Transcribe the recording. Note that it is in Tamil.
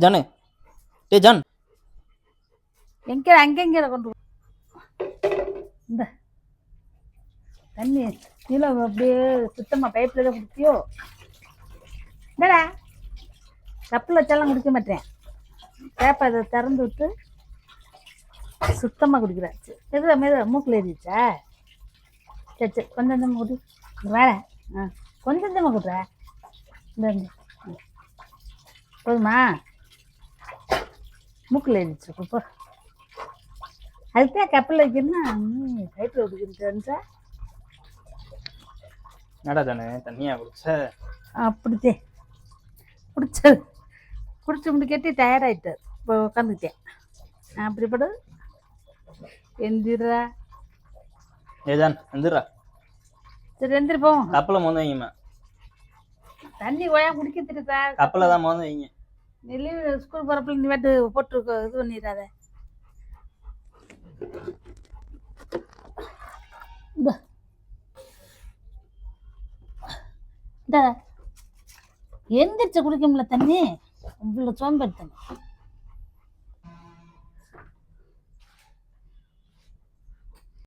ஜானு, டேய் ஜான். அங்கெங்க கொண்டு இந்த தண்ணி கீழே அப்படியே சுத்தமாக பைப்பில் தான் குடிச்சியோ? என்னடா கப்பில் வச்சாலாம் குடிக்க மாட்டேன். டேப்பை அதை திறந்து விட்டு சுத்தமாக குடிக்கிறாச்சு. எதுவும் மூக்கில் ஏறிச்சா? சரி சரி, கொஞ்சம் கொஞ்சமாக குடி. வேற கொஞ்சம் கொஞ்சமாக குடுற. இந்த போதுமா? மூக்கில் ஏறிச்சு இப்போ. அதுதான் கப்பில் வைக்கணும்னா பைப்பில் குடிக்கிறேன். என்னடா ஜானு, தண்ணியா குடிச்ச? அப்படித்தே குடிச்சது குடிச்சு முடிக்கட்டி டயர்டாயிட்டு இப்போ உட்காந்துக்கிட்டேன். அப்படிப்படு எந்திரா. ஏ ஜான் எந்திரா. சரி எந்திரிப்போம். கப்பில் மோந்து வைங்கம்மா. தண்ணி ஓயா குடிக்க தெரியுதா? கப்பில் தான் மோந்து வைங்க. நீ லீவு ஸ்கூல் போகிறப்பல நீ வாட்டு போட்டு இது பண்ணிடாத. இந்த எந்திரிச்சு குடிக்க முடியல தண்ணி. உங்களை சோம்பேறி தண்ணி.